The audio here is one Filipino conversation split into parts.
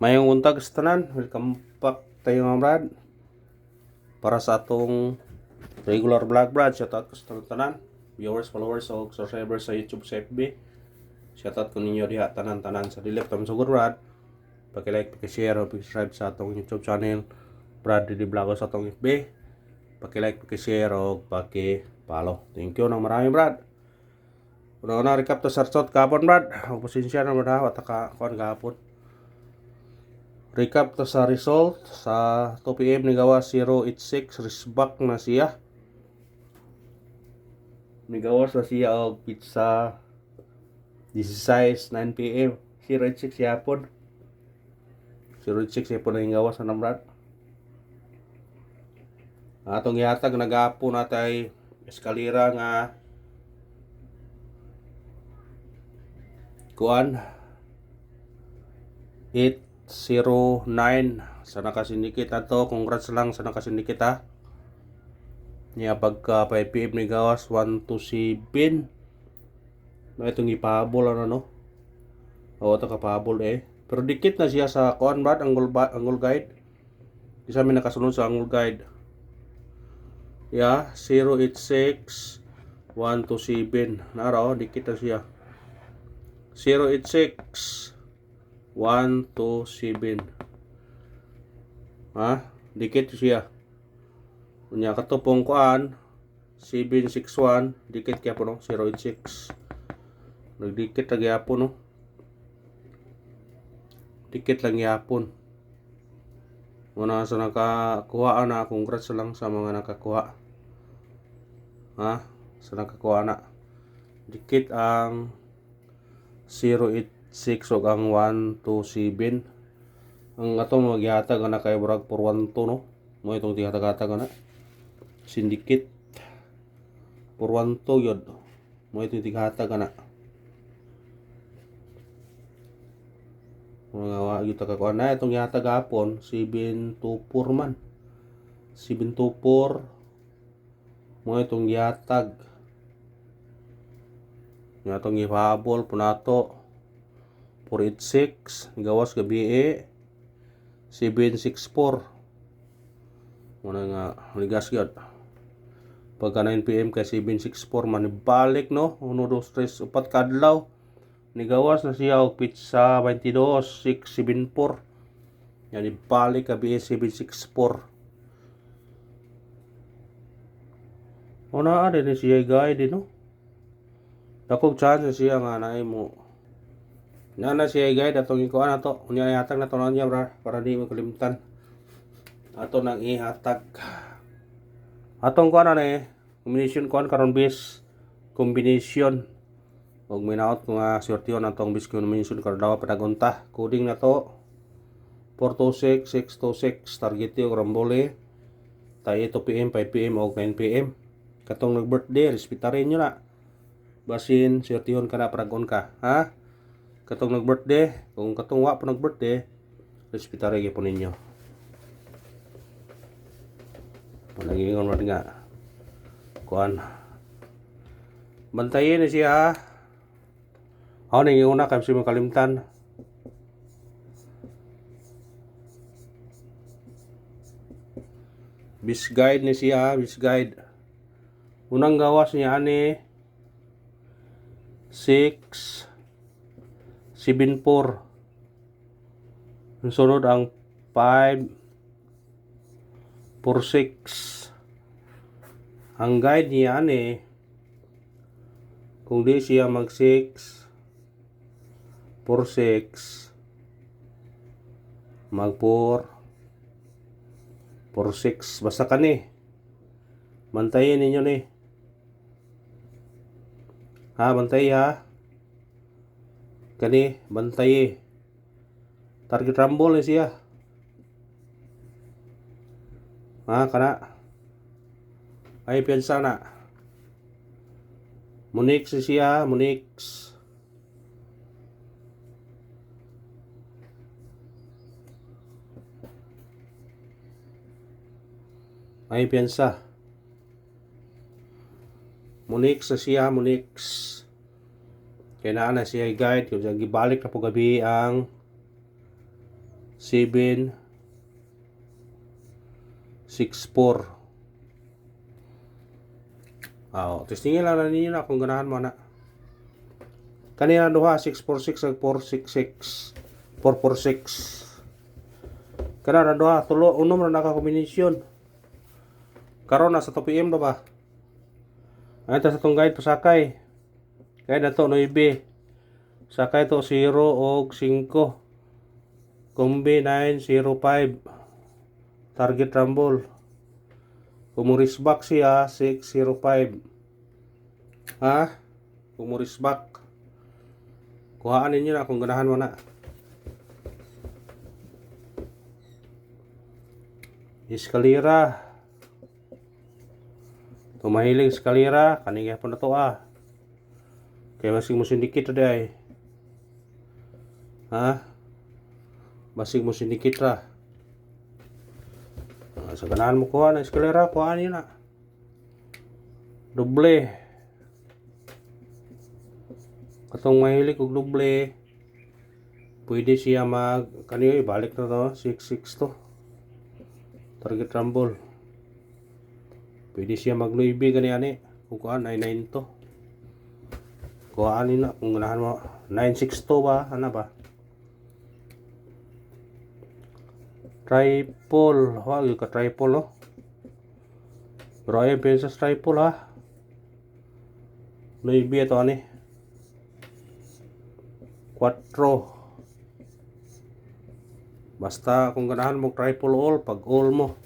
Mayong untag sa tanan, welcome back tayo mga brad. Para sa atong regular vlog brad, shoutout ko sa tanan, viewers, followers, o subscribers sa YouTube sa FB. Shoutout ko ninyo diha tanan-tanan sa dilip tam sugod brad. Paki-like, paki-share, o paki-subscribe sa atong YouTube channel Brad Didi Vlog sa atong FB. Paki-like, paki-share, o paki-follow. Thank you nang marami brad. Una recap to sa result kahapon brad. Ang posisyon na brad, wataka kuan kahapon. Recap to sa result sa 2 PM nigawa 086 risbak na siya. Nigawas na siya og pizza 16 9 PM 086 yapon. 086 yapon ang gawas na brad. Atong gihatag nagapon natay eskalera nga kuan 809 sa nakasindikit ato. Congrats lang sa nakasindikit ha. Niya pagka 5 PM ni gawas 127 na itong ipahabol no. O ito kapahabol pero dikit na siya sa kuan brad angle guide. Di sa amin nakasunod sa angle guide. 086 127 naro dikit na siya. 086 127 dikit siya. Unya katupong kuan 761 dikit kaya po no 086 nagdikit lagi yapon no. Dikit lang yapon. Muna sa nakakuha na, congrats lang sa mga nakakuha. Sa nakakuha na. Dikit ang 086 ug ang 127. Ang atong maghihatag na kay burag 412 no. Mo itong tihatag-hatag na. Sindikit 412 yun. Mo itong tihatag na. Mga wagi ta kakuan na itong gihatag hapon 724 man. 724 mo itong gihatag. Nga itong ihabol po nato 486 gawas gabi 764 muna nga ligas yun. Pagka 9 PM kay 764 manibalik no 1, 2, 3, 4 kadlaw nigawas na siya og pizza 22 674 yan ibalik gabi 764 una din siya guide no. Dakog chance siya nga naay mo. Nana siya guide atong ikuan nato. Unya ihatag na to niya para di mo kalimtan. Ato nang ihatag. Atong kuan na combination kuan karon bis combination. Og minaot ko nga sortiyon atong bis combination karon daw padagunta. Coding na to 426 626 target yung rambole. Tay 2 PM 5 PM og 9 PM. Katong nag-birthday respetarin nyo na. Basin sortiyon ka na paragon ka katong nag-birthday kung katong wa pa nag-birthday respetare gyapon ninyo. Nagingon man nga kuan bantayin na siya ako nang una kasi makalimtan bis guide ni siya bis guide unang gawas niya ani 6 74 sunod ang 5 46 ang guide niya kung di siya mag 6 46 mag 4 46 basta kani bantayin ninyo ni bantay kani bantay target rumble ni siya kana ay piyansa na Munix siya Munix ay piyansa Munix siya Munix kaya na siya guide kung gibalik na po gabi ang 7, 6, 4. Testingin lang na ninyo na kung ganahan mo na. Kanina duha 646 ag 466. 446. Kanina duha tulo unom na naka-kombinasyon. Karon na sa 2 PM na ba? Ay ta sa tong guide pasakay. Kaya na to 9. Sakay to 0 og 5. Kombi 905. Target rumble. Kumurisbak siya 605. Kumurisbak. Kuhaan ninyo na kung ganahan mo na. Eskalera. Tumahiling eskalera. Kaningay po na to Kaya masig mo sindikit today. Masig mo sindikit ra. Sa ganahan mo kuha na eskalera, kuhaan nyo na. Doble. Katong mahilig og doble, pwede siya kaniyo ibalik na to, 66 to. Target rumble. Pwede siya mag 9 gani kung kuhaan 99 to. Kuhaan nyo na kung ganahan mo. 962 ba? Ano ba? Triple. Wag ka triple no. Pero ayun pensas triple 9 ito 4. Basta kung ganahan mo triple all, pag all mo.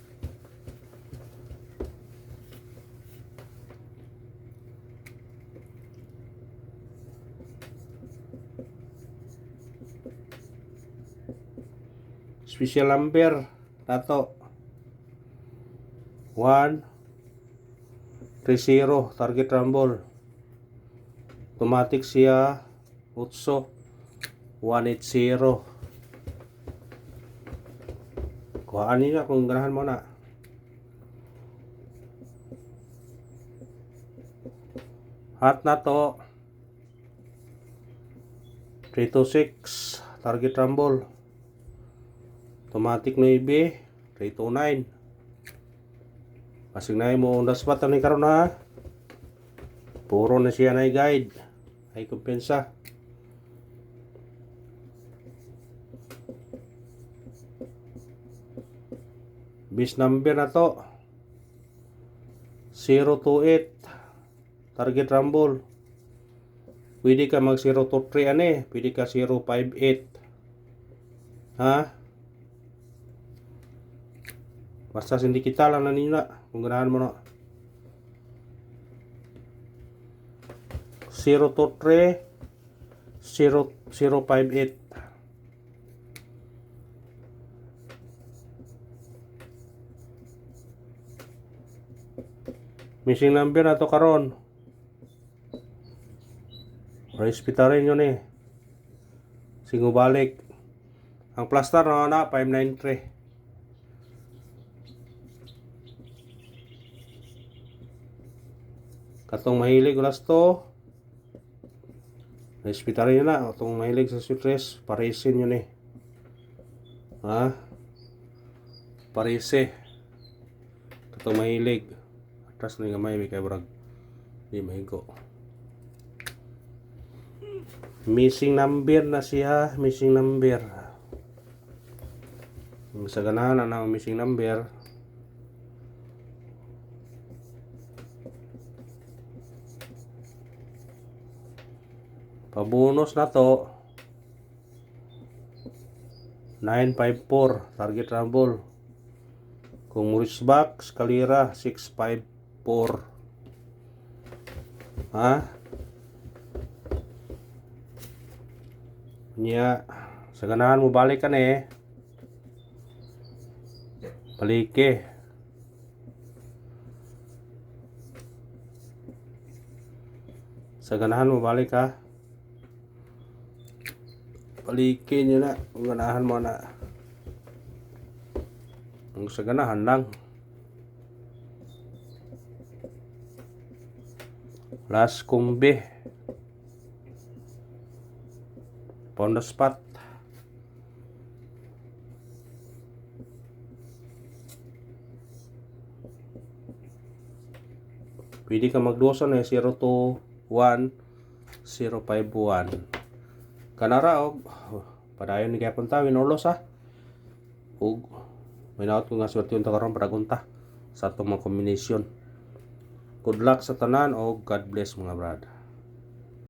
Special number tato 130 target rumble. Automatic siya 8 180. Kuhaan niyo kung ganahan mo na. Hot na to 326 target rumble. Automatic 9 329. Pasig na mo on the spot ni karon puro na siya na guide ay kumpensa. Base number na to 028 target rumble. Pwede ka mag 023 pwede ka 058. Basta sindikita lang na ninyo na kung ganahan mo na. 023 058. Missing number na to karon. Respetarin nyo ni. Singo balik. Ang plaster na 593. Katong mahilig ulas to. Respetarin nyo na. Katong mahilig sa sutres, parisin nyo ni. Parise. Katong mahilig. Atras na nga may kay brag. Di mahigo. Missing number na siya. Missing number. Sa ganahan na missing number. Pabonus na to 954 target rumble. Kung Murisbak Eskalera 654. Nya sa ganahan mo balik ka na palike. Sa ganahan mo balik ka. Palikin nyo na kung ganahan mo na. Kung sa ganahan lang. Last kumbi. On the spot. Pwede ka magdusa na 021 051. Kanara og padayon ni gyapon ta winulos ha. Ug minaot ko nga swerte unta karon para unta sa atong mga kombinasyon. Good luck sa tanan o God bless mga brad.